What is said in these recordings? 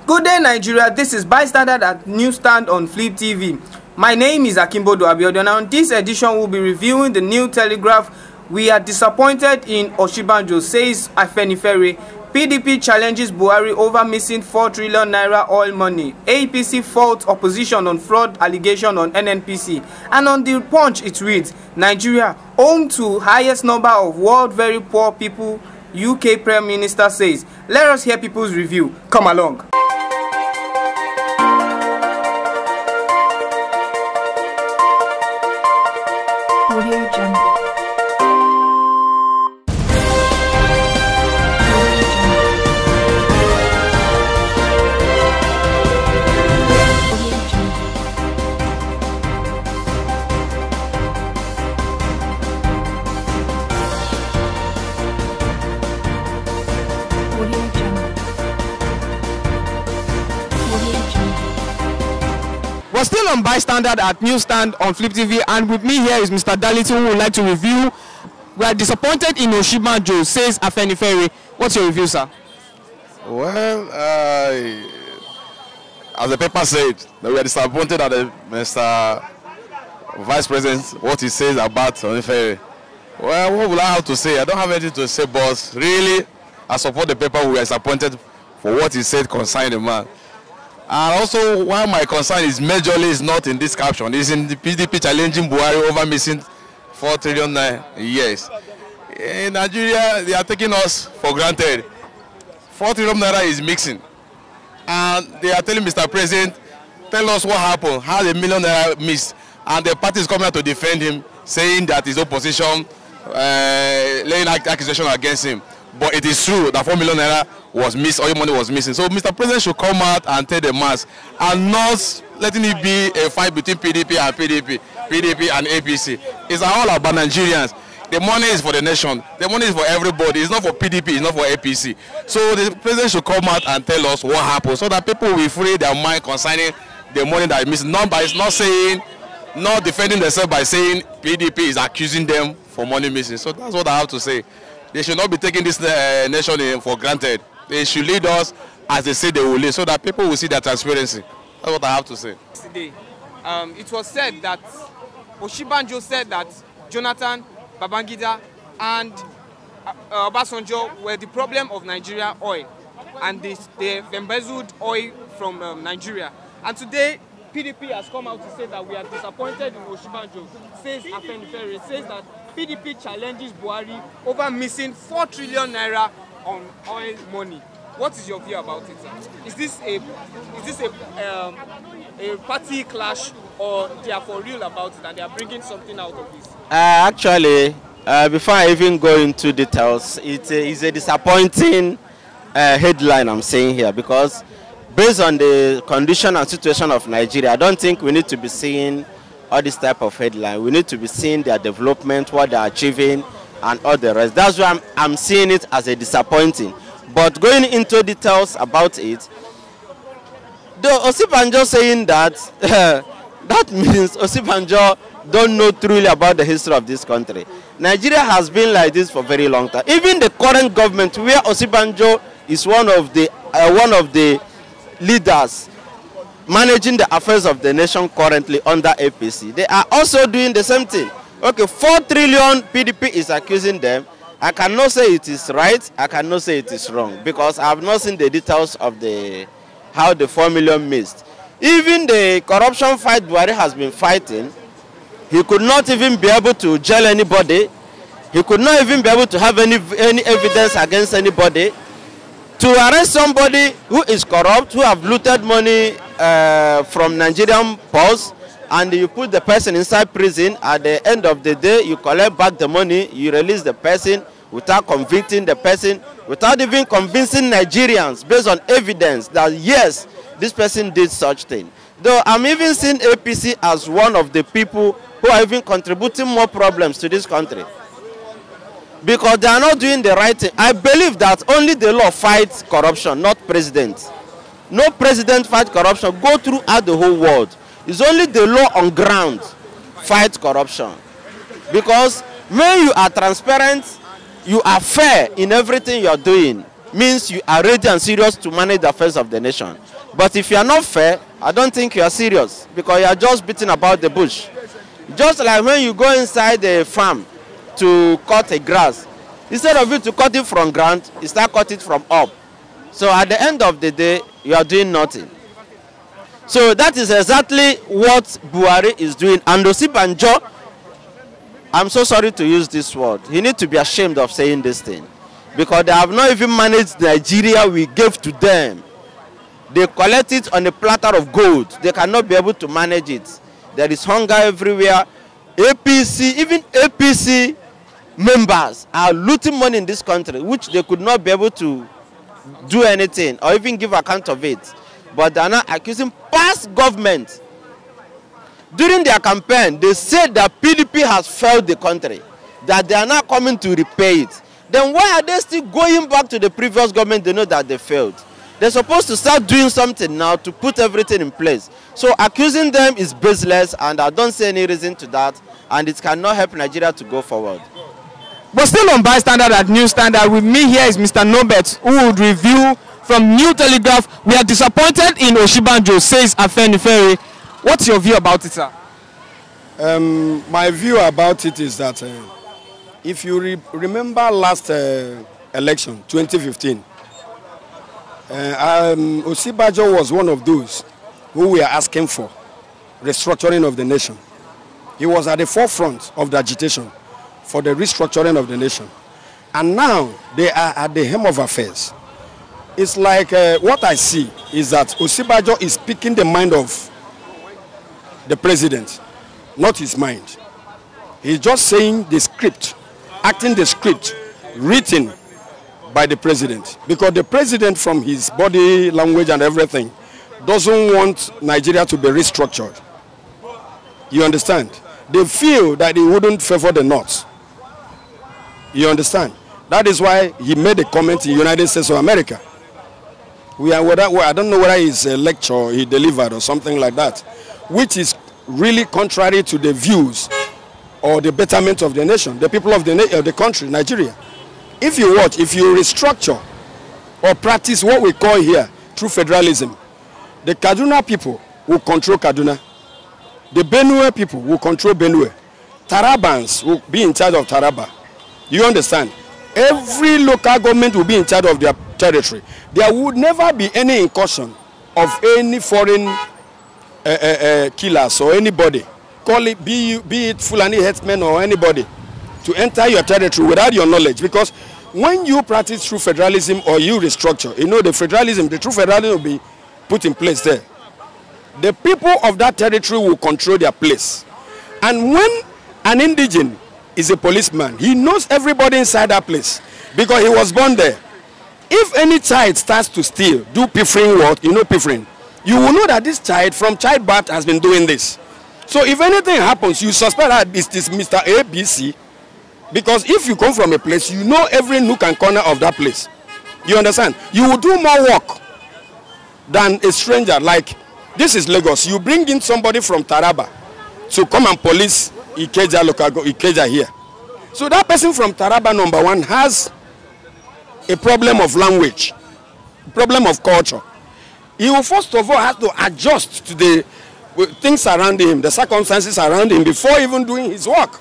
Good day, Nigeria. This is Bystander at Newsstand on Flip TV. My name is Akimbodo Abiodun. On this edition, we'll be reviewing the New Telegraph. We are disappointed in Osinbajo, says Afenifere. PDP challenges Buhari over missing 4 trillion naira oil money. APC faults opposition on fraud allegation on NNPC. And on the Punch, it reads, Nigeria, home to highest number of world very poor people, UK Prime Minister says. Let us hear people's review. Come along. Audio Jungle. We're still on Bystander at Newsstand on Flip TV, and with me here is Mr. Darlington, who would like to review. We are disappointed in Osinbajo, says Afenifere. What's your review, sir? Well, as the paper said, that we are disappointed at Mr. Vice President, what he says about Afenifere. Well, what will I have to say? I don't have anything to say, but really, I support the paper. We are disappointed for what he said concerning the man. And also, why my concern is majorly is not in this caption. It's in the PDP challenging Buhari over missing 4 trillion naira. Yes. In Nigeria, they are taking us for granted. 4 trillion naira is mixing. And they are telling Mr. President, tell us what happened, how the million naira missed. And the party is coming out to defend him, saying that his opposition laying accusation against him. But it is true that 4 million naira was missed, oil money was missing. So Mr. President should come out and tell the mass, and not letting it be a fight between PDP and APC. It's all about Nigerians. The money is for the nation. The money is for everybody. It's not for PDP, it's not for APC. So the President should come out and tell us what happened, so that people will free their mind concerning the money that is missing. It's not saying, not defending themselves by saying PDP is accusing them for money missing. So that's what I have to say. They should not be taking this nation for granted. They should lead us as they say they will lead, so that people will see their transparency. That's what I have to say. Today, it was said that Osinbajo said that Jonathan, Babangida, and Obasanjo were the problem of Nigeria oil, and they embezzled oil from Nigeria. And today, PDP has come out to say that we are disappointed in Osinbajo, says Afenifere, says that PDP challenges Buhari over missing 4 trillion naira on oil money. What is your view about it, sir? Is this a party clash, or they are for real about it and they are bringing something out of this? Actually, before I even go into details, it is a disappointing headline I'm saying here, because based on the condition and situation of Nigeria, I don't think we need to be seeing all this type of headline. We need to be seeing their development, what they are achieving, and all the rest. That's why I'm seeing it as a disappointing. But going into details about it, the Osinbajo saying that, that means Osinbajo don't know truly about the history of this country. Nigeria has been like this for a very long time. Even the current government, where Osinbajo is one of the leaders managing the affairs of the nation currently under APC, they are also doing the same thing. Okay, 4 trillion PDP is accusing them. I cannot say it is right, I cannot say it is wrong, because I have not seen the details of how the 4 million missed. Even the corruption fight Buhari has been fighting, he could not even be able to jail anybody. He could not even be able to have any evidence against anybody. To arrest somebody who is corrupt, who have looted money from Nigerian posts, and you put the person inside prison, at the end of the day, you collect back the money, you release the person without convicting the person, without even convincing Nigerians based on evidence that yes, this person did such thing. Though I'm even seeing APC as one of the people who are even contributing more problems to this country, because they are not doing the right thing. I believe that only the law fights corruption, not president. No president fights corruption. Go throughout the whole world. It's only the law on ground fights corruption. Because when you are transparent, you are fair in everything you are doing, means you are ready and serious to manage the affairs of the nation. But if you are not fair, I don't think you are serious, because you are just beating about the bush. Just like when you go inside a farm to cut a grass, instead of you to cut it from ground, you start cut it from up. So at the end of the day, you are doing nothing. So that is exactly what Buhari is doing. And Osinbajo, I'm so sorry to use this word, he needs to be ashamed of saying this thing, because they have not even managed Nigeria we gave to them. They collect it on a platter of gold. They cannot be able to manage it. There is hunger everywhere. APC, even APC members are looting money in this country, which they could not be able to do anything or even give account of it. But they are now accusing past government. During their campaign, they said that PDP has failed the country, that they are now coming to repay it. Then why are they still going back to the previous government? They know that they failed. They're supposed to start doing something now to put everything in place. So accusing them is baseless, and I don't see any reason to that, and it cannot help Nigeria to go forward. But still on Bystander at New Standard, with me here is Mr. Nobet, who would review from New Telegraph. We are disappointed in Osinbajo, says Afenifere. What's your view about it, sir? My view about it is that if you remember last election, 2015, Osinbajo was one of those who we are asking for restructuring of the nation. He was at the forefront of the agitation for the restructuring of the nation. And now they are at the helm of affairs. It's like what I see is that Osinbajo is speaking the mind of the president, not his mind. He's just saying the script, acting the script written by the president, because the president, from his body language and everything, doesn't want Nigeria to be restructured. You understand? They feel that he wouldn't favor the North. You understand? That is why he made a comment in the United States of America. I don't know whether it's a lecture he delivered or something like that, which is really contrary to the views or the betterment of the nation, the people of the country, Nigeria. If you restructure or practice what we call here true federalism, the Kaduna people will control Kaduna. The Benue people will control Benue. Tarabans will be in charge of Taraba. You understand? Every local government will be in charge of their territory. There would never be any incursion of any foreign killers or anybody, call it, be it Fulani headsmen or anybody, to enter your territory without your knowledge. Because when you practice true federalism or you restructure, you know, the true federalism will be put in place there. The people of that territory will control their place. And when an indigene is a policeman, he knows everybody inside that place because he was born there. If any child starts to steal, do piffering work, you know piffering, you will know that this child from childbirth has been doing this. So if anything happens, you suspect that it's this Mr. ABC, because if you come from a place, you know every nook and corner of that place. You understand? You will do more work than a stranger. Like, this is Lagos. You bring in somebody from Taraba to come and police Ikeja here. So that person from Taraba, number one, has a problem of language, a problem of culture. He will first of all have to adjust to the things around him, the circumstances around him, before even doing his work.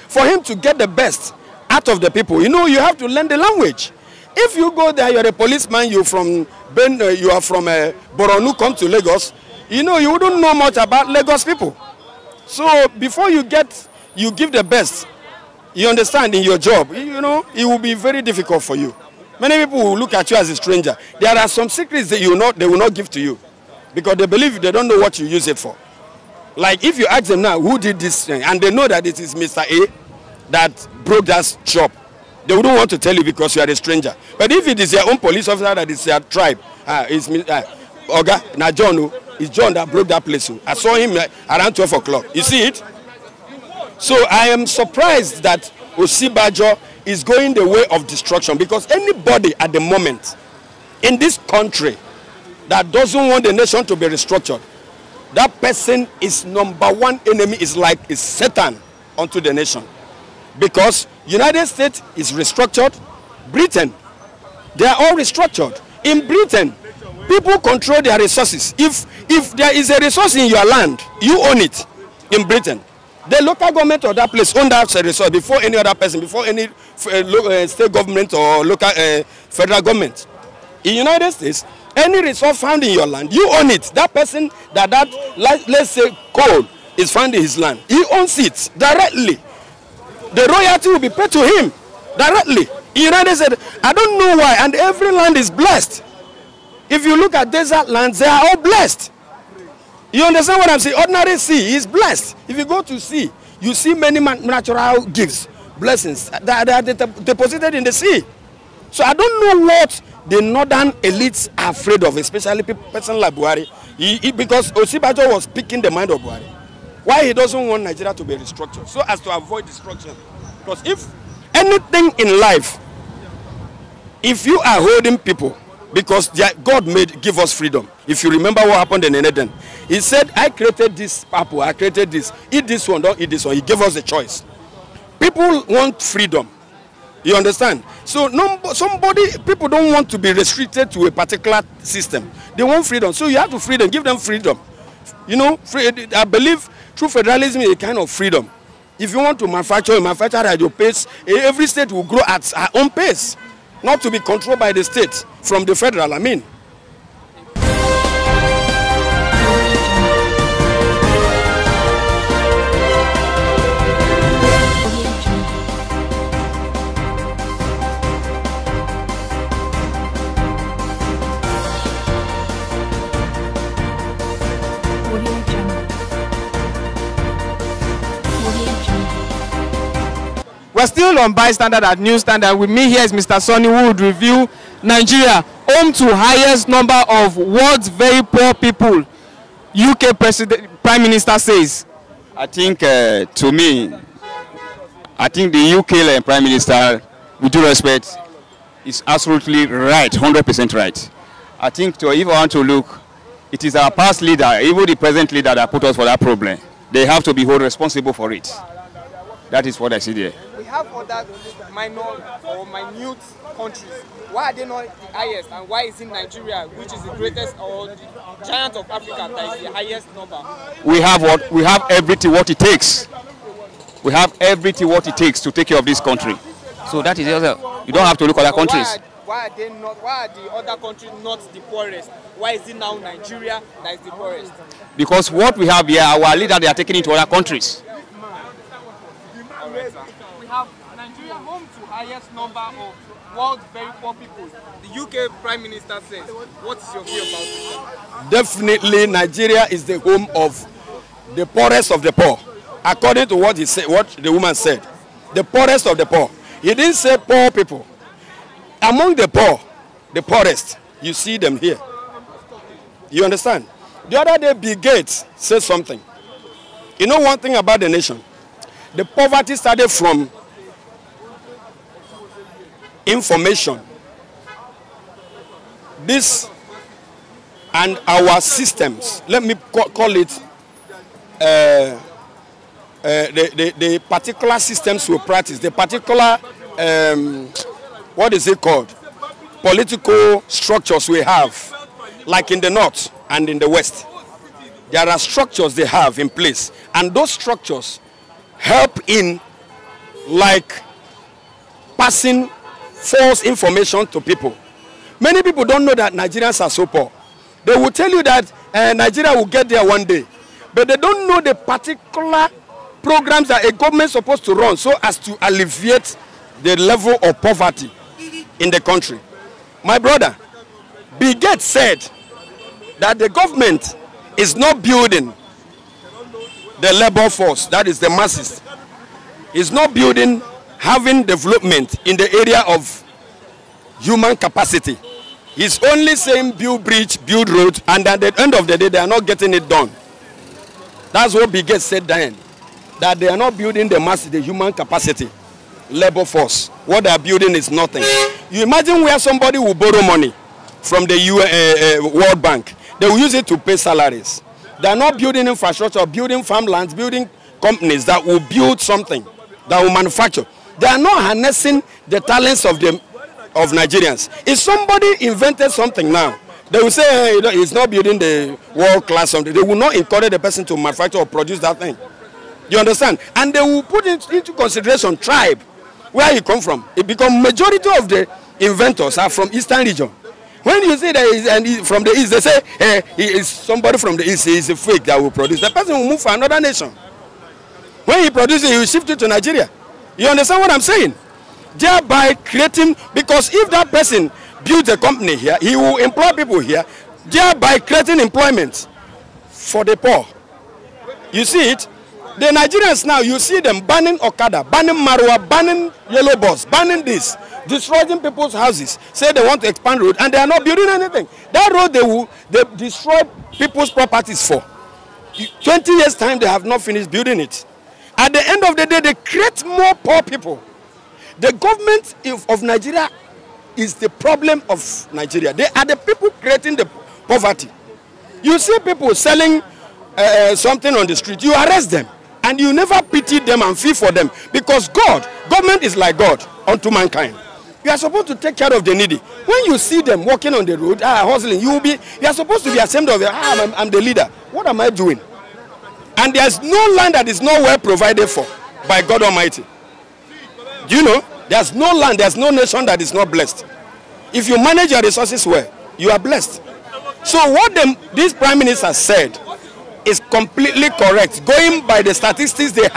For him to get the best out of the people, you know, you have to learn the language. If you go there, you're a policeman, you are from Boronu, come to Lagos, you know, you wouldn't know much about Lagos people. So before you give the best, you understand, in your job, you know, it will be very difficult for you. Many people will look at you as a stranger. There are some secrets that they will not give to you because they believe they don't know what you use it for. Like if you ask them now, who did this thing, and they know that it is Mr. A that broke that shop, they wouldn't want to tell you because you are a stranger. But if it is your own police officer that is their tribe, it's Oga, now John, it's John that broke that place. I saw him around 12 o'clock. You see it? So I am surprised that Osinbajo is going the way of destruction, because anybody at the moment in this country that doesn't want the nation to be restructured, that person is number one enemy, is Satan unto the nation. Because United States is restructured, Britain, they are all restructured. In Britain, People control their resources. If there is a resource in your land, you own it. In Britain, the local government of that place own that resource before any other person, before any state government or local federal government. In the United States, any resource found in your land, you own it. That person let's say coal is found in his land, he owns it directly. The royalty will be paid to him directly. In the United States, I don't know why, and every land is blessed. If you look at desert lands, they are all blessed. You understand what I'm saying? Ordinary sea is blessed. If you go to sea, you see many natural gifts, blessings that are deposited in the sea. So I don't know what the northern elites are afraid of, especially person like Buhari. Because Osinbajo was picking the mind of Buhari. Why he doesn't want Nigeria to be restructured, so as to avoid destruction. Because if anything in life, if you are holding people, because God give us freedom. If you remember what happened in Eden, he said, I created this apple, I created this. Eat this one, don't eat this one. He gave us a choice. People want freedom. You understand? So people don't want to be restricted to a particular system. They want freedom. So you have to freedom, give them freedom. You know, I believe true federalism is a kind of freedom. If you want to manufacture at your pace, every state will grow at her own pace. Not to be controlled by the state from the federal, I mean. We're still on Bystander at News Standard. With me here is Mr. Sonny, who would review Nigeria, home to highest number of world's very poor people. UK Prime Minister says. I think, to me, I think the UK Prime Minister, with due respect, is absolutely right, 100% right. I think if I want to look, it is our past leader, even the present leader, that put us for that problem. They have to be held responsible for it. That is what I see there. We have other minor or minute countries. Why are they not the highest, and why is it Nigeria, which is the greatest or the giant of Africa, that is the highest number? We have everything what it takes. We have everything what it takes to take care of this country. So that is the other. You don't have to look at other countries. Why are the other countries not the poorest? Why is it now Nigeria that is the poorest? Because what we have here, our leaders, they are taking it to other countries. We have Nigeria home to highest number of world's very poor people. The UK Prime Minister says. What is your view about it? Definitely, Nigeria is the home of the poorest of the poor. According to what he said, what the woman said, the poorest of the poor. He didn't say poor people. Among the poor, the poorest, you see them here. You understand? The other day, Bill Gates said something. You know one thing about the nation? The poverty started from information. This and our systems, let me call it the particular systems we practice, the particular, what is it called? Political structures we have, like in the north and in the west. There are structures they have in place, and those structures help in like passing false information to people. Many people don't know that Nigerians are so poor. They will tell you that Nigeria will get there one day, but they don't know the particular programs that a government is supposed to run so as to alleviate the level of poverty in the country. My brother, Bill Gates said that the government is not building the labor force, that is the masses. It's not building, having development in the area of human capacity. He's only saying build bridge, build road, and at the end of the day, they are not getting it done. That's what Bill Gates said then, that they are not building the masses, the human capacity, labor force. What they are building is nothing. You imagine where somebody will borrow money from the World Bank. They will use it to pay salaries. They are not building infrastructure, building farmlands, building companies that will build something, that will manufacture. They are not harnessing the talents of Nigerians. If somebody invented something now, They will say, hey, he's not building the world class something. They will not encourage the person to manufacture or produce that thing. You understand? And they will put into consideration tribe, where he come from. It becomes majority of the inventors are from Eastern region. When you say that he's from the East, they say, hey, he is somebody from the East, he is a fake that will produce. The person will move for another nation. When he produces it, he will shift it to Nigeria. You understand what I'm saying? Thereby creating, because if that person builds a company here, he will employ people here, thereby creating employment for the poor. You see it? The Nigerians now, you see them banning Okada, banning Marwa, banning Yellow Bus, banning this, destroying people's houses, say they want to expand road, and they are not building anything. That road they destroy people's properties for. 20 years time, they have not finished building it. At the end of the day, they create more poor people. The government of Nigeria is the problem of Nigeria. They are the people creating the poverty. You see people selling something on the street, you arrest them, and you never pity them and feel for them, because government is like God unto mankind. You are supposed to take care of the needy. When you see them walking on the road, hustling, you are supposed to be ashamed of it. I'm the leader. What am I doing? And there's no land that is not well provided for by God Almighty. Do you know? There's no land, there's no nation that is not blessed. If you manage your resources well, you are blessed. So what this Prime Minister said is completely correct. Going by the statistics they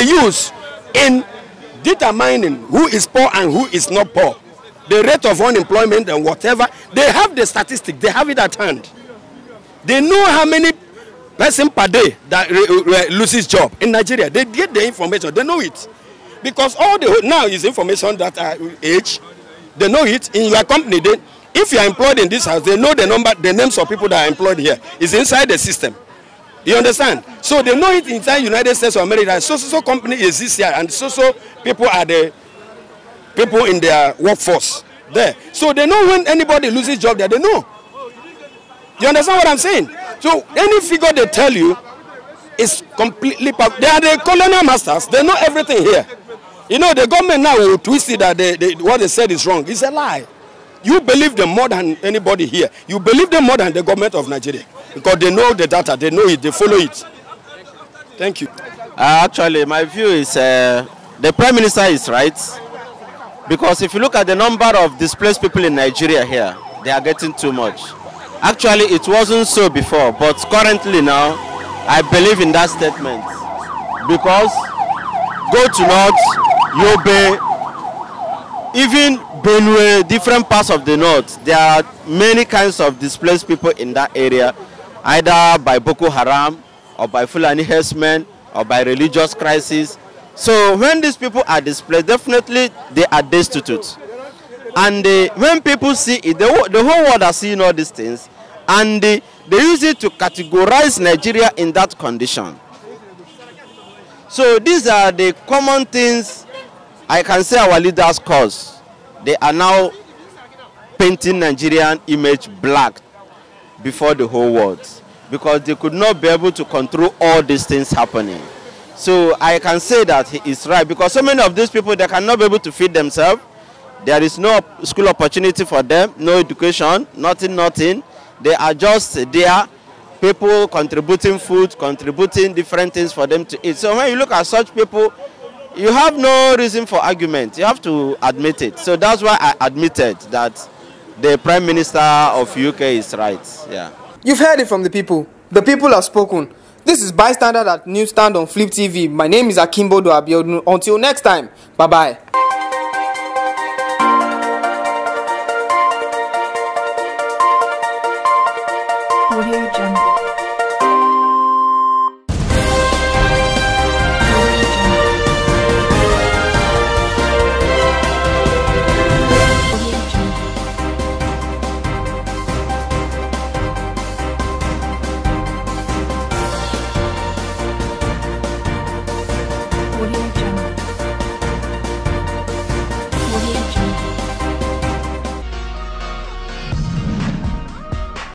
use in determining who is poor and who is not poor, the rate of unemployment and whatever, they have the statistics, they have it at hand. They know how many person per day that loses job in Nigeria. They get the information, they know it. Because all now is information that age, they know it in your company. If you are employed in this house, they know the names of people that are employed here. It's inside the system. You understand? So they know it inside United States of America. So company exists here, and so people are the people in their workforce there. So they know when anybody loses job there, they know. You understand what I'm saying? So any figure they tell you is completely, they are the colonial masters. They know everything here. You know, the government now will twist it that what they said is wrong. It's a lie. You believe them more than anybody here. You believe them more than the government of Nigeria. Because they know the data, they know it, they follow it. Thank you. Actually, my view is the Prime Minister is right. Because if you look at the number of displaced people in Nigeria here, they are getting too much. Actually, it wasn't so before, but currently now, I believe in that statement. Because go to North, Yobe, even Benue, different parts of the North, there are many kinds of displaced people in that area, either by Boko Haram, or by Fulani herdsmen, or by religious crisis. So when these people are displaced, definitely they are destitute. And when people see it, the whole world are seeing all these things, and they use it to categorize Nigeria in that condition. So these are the common things I can say our leaders cause. They are now painting Nigerian image black before the whole world, because they could not be able to control all these things happening. So I can say that he is right, because so many of these people, they cannot be able to feed themselves. There is no school opportunity for them, no education, nothing. They are just there, people contributing food, contributing different things for them to eat. So when you look at such people, you have no reason for argument. You have to admit it. So that's why I admitted that the Prime Minister of UK is right. Yeah. You've heard it from the people. The people have spoken. This is Bystander at Newsstand on Flip TV. My name is Akimbodo Abiodun. Until next time, bye-bye.